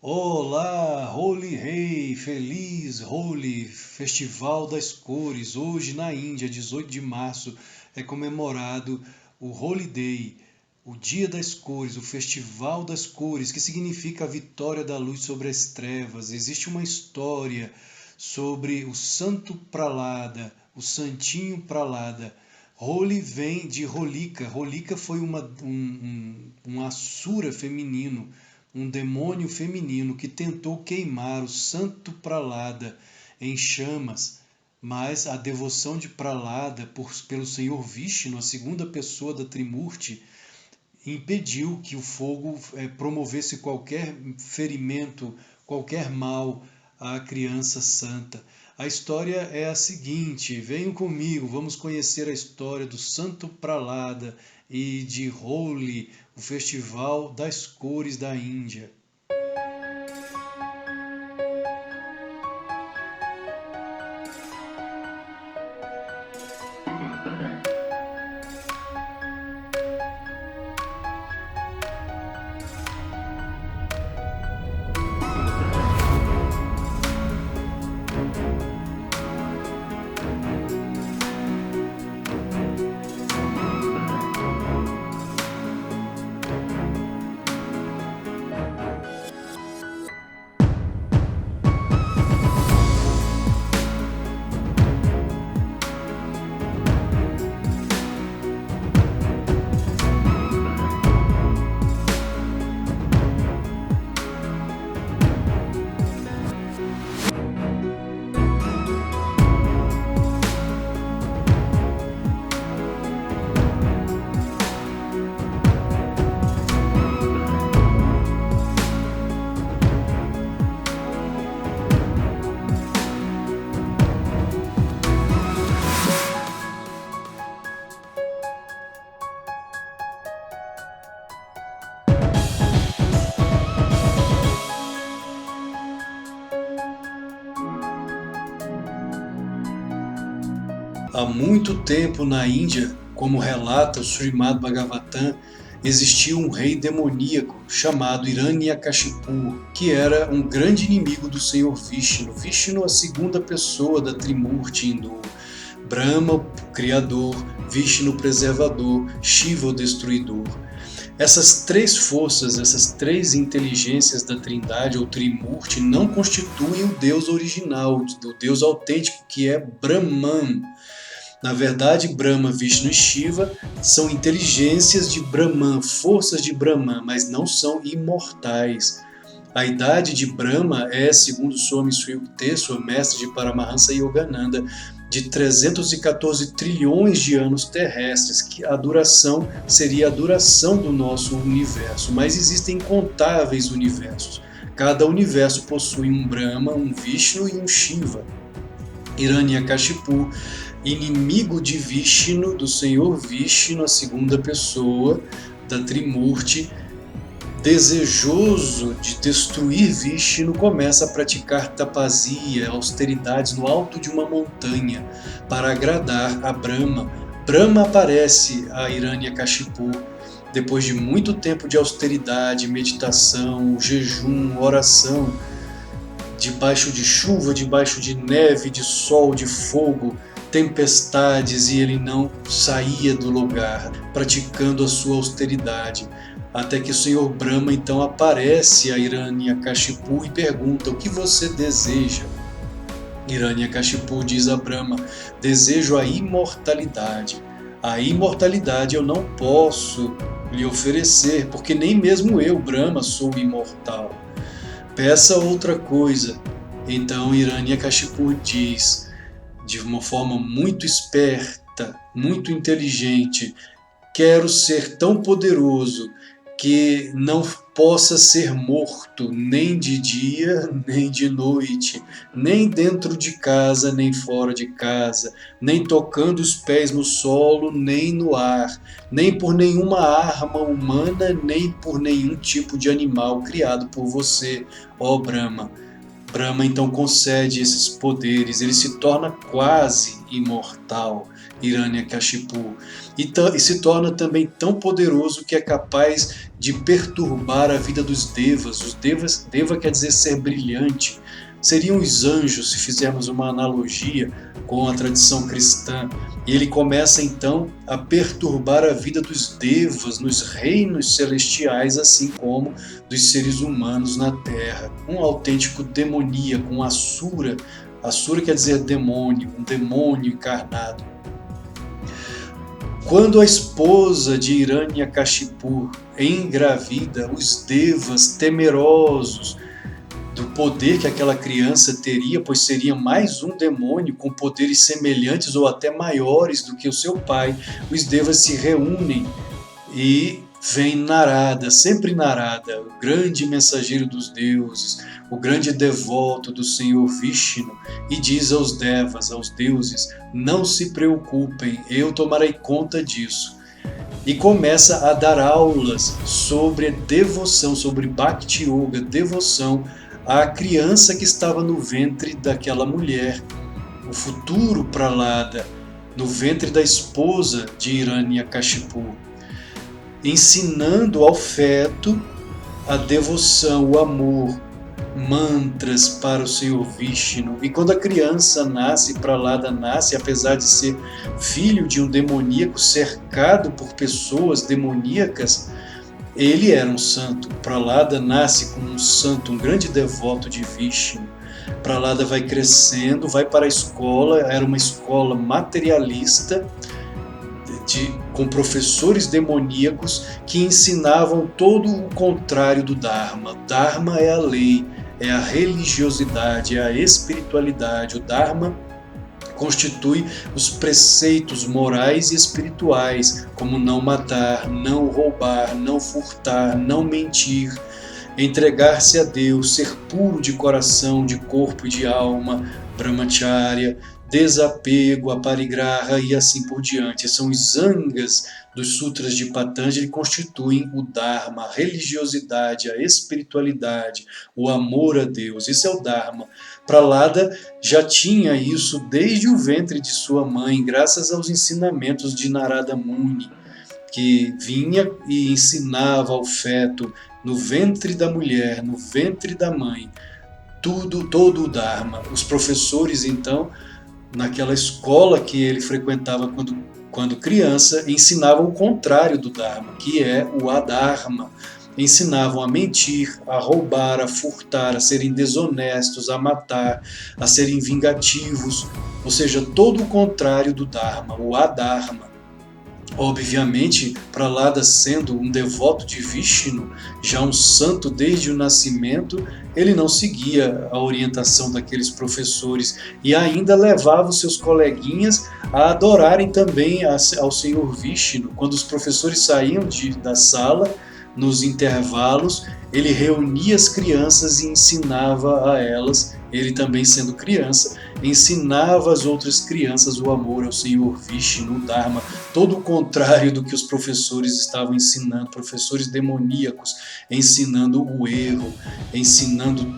Olá, Holi Rei, feliz Holi, Festival das Cores. Hoje na Índia, 18 de março, é comemorado o Holi Day, o Dia das Cores, o Festival das Cores, que significa a vitória da luz sobre as trevas. Existe uma história sobre o Santo Pralada, o Santinho Pralada. Holi vem de Holika. Holika foi um asura feminino, um demônio feminino que tentou queimar o santo Pralada em chamas, mas a devoção de Pralada pelo Senhor Vishnu, a segunda pessoa da Trimurti, impediu que o fogo promovesse qualquer ferimento, qualquer mal à criança santa. A história é a seguinte: venham comigo, vamos conhecer a história do Santo Pralada e de Holi, o Festival das Cores da Índia. Há muito tempo na Índia, como relata o Srimad Bhagavatam, existia um rei demoníaco chamado Hiranyakashipu, que era um grande inimigo do Senhor Vishnu. Vishnu, a segunda pessoa da Trimurti hindu. Brahma, o criador, Vishnu, o preservador, Shiva, o destruidor. Essas três forças, essas três inteligências da Trindade ou Trimurti não constituem o Deus original, o Deus autêntico, que é Brahman. Na verdade, Brahma, Vishnu e Shiva são inteligências de Brahman, forças de Brahman, mas não são imortais. A idade de Brahma é, segundo Swami Sri Yukteswar, mestre de Paramahansa Yogananda, de 314 trilhões de anos terrestres, que a duração seria a duração do nosso universo, mas existem incontáveis universos. Cada universo possui um Brahma, um Vishnu e um Shiva. Hiranyakashipu, inimigo de Vishnu, do Senhor Vishnu, a segunda pessoa da Trimurti, desejoso de destruir Vishnu, começa a praticar tapasia, austeridades no alto de uma montanha para agradar a Brahma. Brahma aparece a Hiranyakashipu depois de muito tempo de austeridade, meditação, jejum, oração, debaixo de chuva, debaixo de neve, de sol, de fogo, tempestades, e ele não saía do lugar, praticando a sua austeridade. Até que o Senhor Brahma então aparece a Hiranyakashipu e pergunta: o que você deseja? Hiranyakashipu diz a Brahma: desejo a imortalidade. A imortalidade eu não posso lhe oferecer, porque nem mesmo eu, Brahma, sou imortal. Peça outra coisa. Então Hiranyakashipu diz, de uma forma muito esperta, muito inteligente: quero ser tão poderoso que não possa ser morto nem de dia, nem de noite, nem dentro de casa, nem fora de casa, nem tocando os pés no solo, nem no ar, nem por nenhuma arma humana, nem por nenhum tipo de animal criado por você, ó Brahma. Brahma então concede esses poderes, ele se torna quase imortal, Hiranyakashipu, e se torna também tão poderoso que é capaz de perturbar a vida dos devas. Os devas, deva quer dizer ser brilhante, seriam os anjos, se fizermos uma analogia com a tradição cristã. E ele começa então a perturbar a vida dos devas nos reinos celestiais, assim como dos seres humanos na Terra. Um autêntico demoníaco, um asura. Asura quer dizer demônio, um demônio encarnado. Quando a esposa de Hiranyakashipu engravida, os devas, temerosos do poder que aquela criança teria, pois seria mais um demônio com poderes semelhantes ou até maiores do que o seu pai, os devas se reúnem e vem Narada, sempre Narada, o grande mensageiro dos deuses, o grande devoto do Senhor Vishnu, e diz aos devas, aos deuses: não se preocupem, eu tomarei conta disso. E começa a dar aulas sobre devoção, sobre Bhakti Yoga, devoção à criança que estava no ventre daquela mulher, o futuro Pralada, no ventre da esposa de Hiranyakashipu, ensinando ao feto a devoção, o amor, mantras para o Senhor Vishnu. E quando a criança nasce, Pralada nasce, apesar de ser filho de um demoníaco cercado por pessoas demoníacas, ele era um santo. Pralada nasce como um santo, um grande devoto de Vishnu. Pralada vai crescendo, vai para a escola, era uma escola materialista, com professores demoníacos que ensinavam todo o contrário do Dharma. Dharma é a lei, é a religiosidade, é a espiritualidade. O Dharma constitui os preceitos morais e espirituais, como não matar, não roubar, não furtar, não mentir, entregar-se a Deus, ser puro de coração, de corpo e de alma, brahmacharya, desapego, aparigraha e assim por diante. São os angas dos sutras de Patanjali que constituem o Dharma, a religiosidade, a espiritualidade, o amor a Deus. Isso é o Dharma. Pralada já tinha isso desde o ventre de sua mãe, graças aos ensinamentos de Narada Muni, que vinha e ensinava ao feto no ventre da mulher, no ventre da mãe, todo o Dharma. Os professores, então, naquela escola que ele frequentava quando criança, ensinavam o contrário do Dharma, que é o Adharma. Ensinavam a mentir, a roubar, a furtar, a serem desonestos, a matar, a serem vingativos, ou seja, todo o contrário do Dharma, o Adharma. Obviamente, Pralada, sendo um devoto de Vishnu, já um santo desde o nascimento, ele não seguia a orientação daqueles professores e ainda levava os seus coleguinhas a adorarem também ao Senhor Vishnu. Quando os professores saíam da sala, nos intervalos, ele reunia as crianças e ensinava a elas, ele também sendo criança, ensinava às outras crianças o amor ao Senhor Vishnu, o Dharma, todo o contrário do que os professores estavam ensinando, professores demoníacos, ensinando o erro, ensinando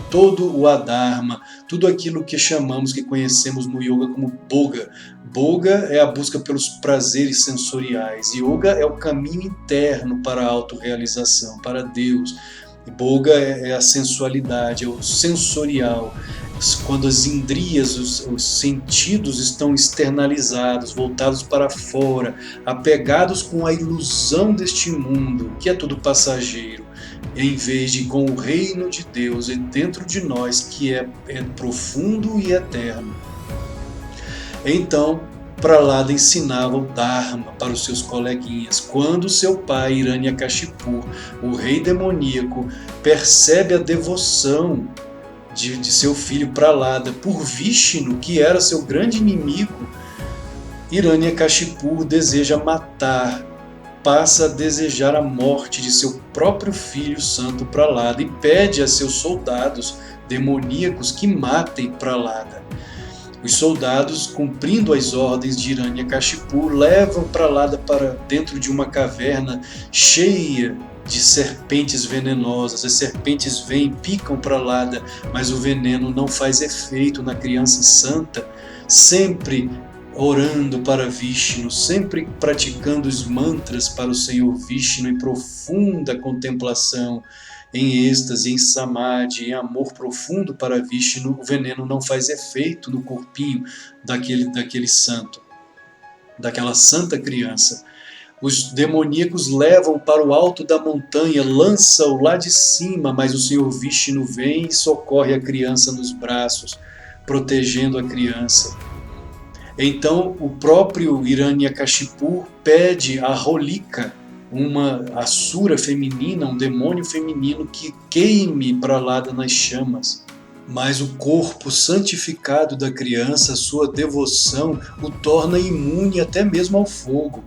todo o Adharma, tudo aquilo que chamamos, que conhecemos no yoga como Boga. Boga é a busca pelos prazeres sensoriais. Yoga é o caminho interno para a autorrealização, para Deus. Boga é a sensualidade, é o sensorial. Quando as indrias, os sentidos estão externalizados, voltados para fora, apegados com a ilusão deste mundo, que é tudo passageiro, em vez de com o reino de Deus dentro de nós, que é profundo e eterno. Então, Pralada ensinava o Dharma para os seus coleguinhas. Quando seu pai, Hiranyakashipu, o rei demoníaco, percebe a devoção de seu filho Pralada por Vishnu, que era seu grande inimigo, Hiranyakashipu deseja matar, passa a desejar a morte de seu próprio filho santo Pralada e pede a seus soldados demoníacos que matem Pralada. Os soldados, cumprindo as ordens de Hiranyakashipu, levam Pralada para dentro de uma caverna cheia de serpentes venenosas. As serpentes vêm, picam Prahlada, mas o veneno não faz efeito na criança santa, sempre orando para Vishnu, sempre praticando os mantras para o Senhor Vishnu em profunda contemplação, em êxtase, em samadhi, em amor profundo para Vishnu. O veneno não faz efeito no corpinho daquele santo, daquela santa criança. Os demoníacos levam para o alto da montanha, lançam-o lá de cima, mas o Senhor Vishnu vem e socorre a criança nos braços, protegendo a criança. Então o próprio Hiranyakashipu pede a Holika, uma asura feminina, um demônio feminino, que queime Prahlada nas chamas. Mas o corpo santificado da criança, sua devoção, o torna imune até mesmo ao fogo.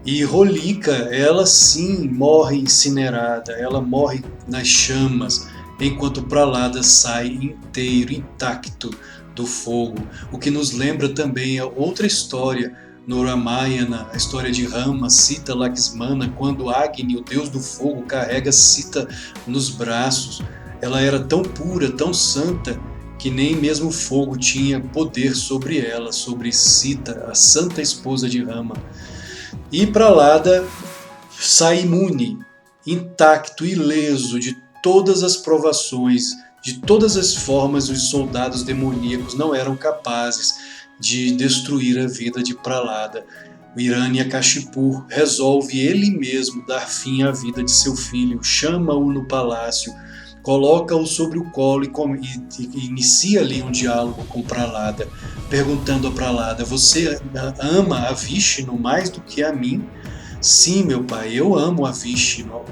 E Holika, ela sim morre incinerada, ela morre nas chamas, enquanto Prahlada sai inteiro, intacto do fogo. O que nos lembra também a outra história no Ramayana, a história de Rama, Sita Lakshmana, quando Agni, o deus do fogo, carrega Sita nos braços. Ela era tão pura, tão santa, que nem mesmo o fogo tinha poder sobre ela, sobre Sita, a santa esposa de Rama. E Prahlada sai imune, intacto, ileso de todas as provações, de todas as formas. Os soldados demoníacos não eram capazes de destruir a vida de Prahlada. O Hiranyakashipu resolve ele mesmo dar fim à vida de seu filho, chama-o no palácio, coloca-o sobre o colo e inicia ali um diálogo com Prahlada, perguntando a Prahlada: você ama a Vishnu mais do que a mim? Sim, meu pai, eu amo a Vishnu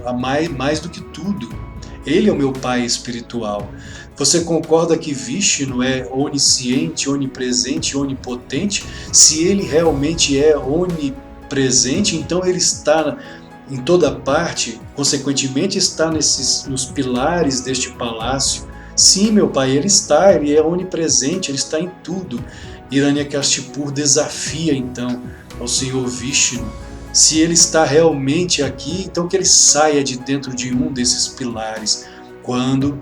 mais do que tudo. Ele é o meu pai espiritual. Você concorda que Vishnu é onisciente, onipresente, onipotente? Se ele realmente é onipresente, então ele está em toda parte, consequentemente está nos pilares deste palácio. Sim, meu pai, ele é onipresente, ele está em tudo. Hiranyakashipu desafia então ao Senhor Vishnu. Se ele está realmente aqui, então que ele saia de dentro de um desses pilares. Quando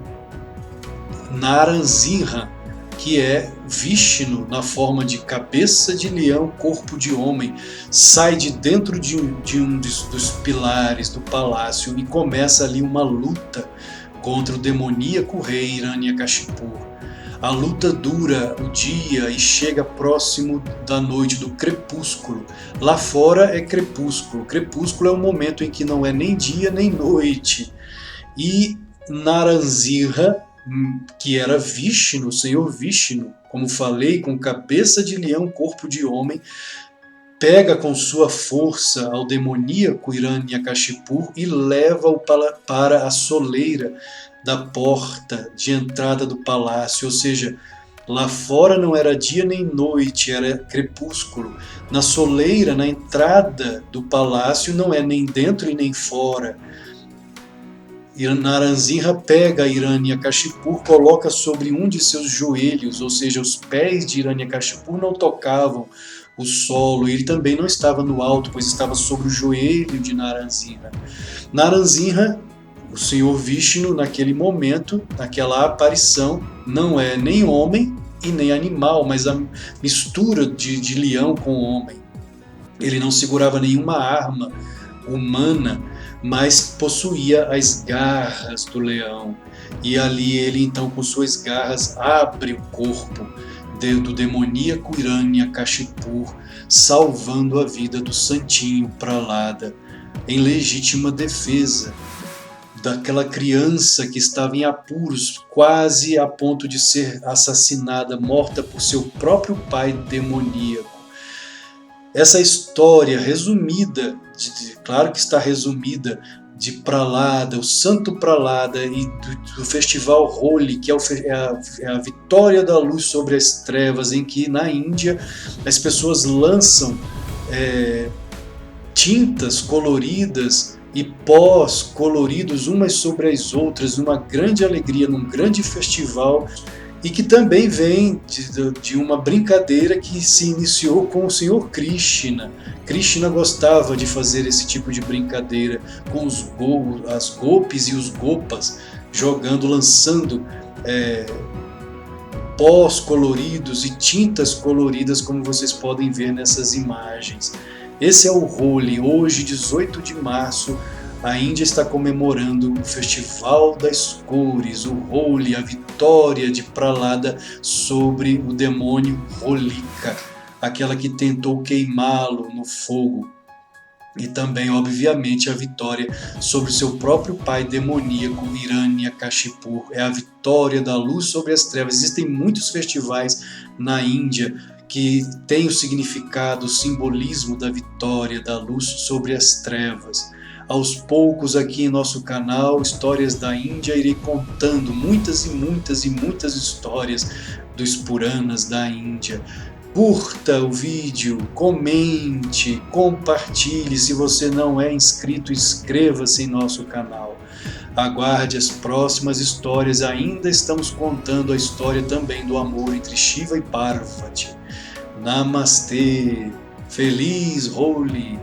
Naranzinha, que é Vishnu na forma de cabeça de leão, corpo de homem, sai de dentro de um dos pilares do palácio e começa ali uma luta contra o demoníaco rei Hiranyakashipu. A luta dura o dia e chega próximo da noite, do crepúsculo. Lá fora é crepúsculo. Crepúsculo é um momento em que não é nem dia nem noite. E Naranzinha, que era Vishnu, o Senhor Vishnu, como falei, com cabeça de leão, corpo de homem, pega com sua força ao demoníaco Hiranyakashipu e leva-o para a soleira da porta de entrada do palácio, ou seja, lá fora não era dia nem noite, era crepúsculo. Na soleira, na entrada do palácio, não é nem dentro e nem fora. Naranzinha pega Hiranyakashipu, coloca sobre um de seus joelhos, ou seja, os pés de Hiranyakashipu não tocavam o solo, ele também não estava no alto, pois estava sobre o joelho de Naranzinha. Naranzinha, o Senhor Vishnu, naquele momento, naquela aparição, não é nem homem e nem animal, mas a mistura de leão com homem. Ele não segurava nenhuma arma humana, mas possuía as garras do leão. E ali ele então com suas garras abre o corpo do demoníaco Hiranyakashipu, salvando a vida do santinho Prahlada, em legítima defesa daquela criança que estava em apuros, quase a ponto de ser assassinada, morta por seu próprio pai demoníaco. Essa história resumida, claro que está resumida, de Prahlada, o santo Prahlada e do festival Holi, que é a vitória da luz sobre as trevas, em que na Índia as pessoas lançam tintas coloridas e pós coloridos umas sobre as outras, numa grande alegria, num grande festival, e que também vem de uma brincadeira que se iniciou com o Senhor Krishna. Krishna gostava de fazer esse tipo de brincadeira com as gopis e os gopas, lançando pós coloridos e tintas coloridas, como vocês podem ver nessas imagens. Esse é o Holi. Hoje, 18 de março, a Índia está comemorando o Festival das Cores, o Holi, a vitória de Prahlada sobre o demônio Holika, aquela que tentou queimá-lo no fogo. E também, obviamente, a vitória sobre o seu próprio pai demoníaco, Hiranyakashipu. É a vitória da luz sobre as trevas. Existem muitos festivais na Índia que têm o significado, o simbolismo da vitória da luz sobre as trevas. Aos poucos, aqui em nosso canal, Histórias da Índia, irei contando muitas e muitas e muitas histórias dos Puranas da Índia. Curta o vídeo, comente, compartilhe. Se você não é inscrito, inscreva-se em nosso canal. Aguarde as próximas histórias. Ainda estamos contando a história também do amor entre Shiva e Parvati. Namastê! Feliz Holi!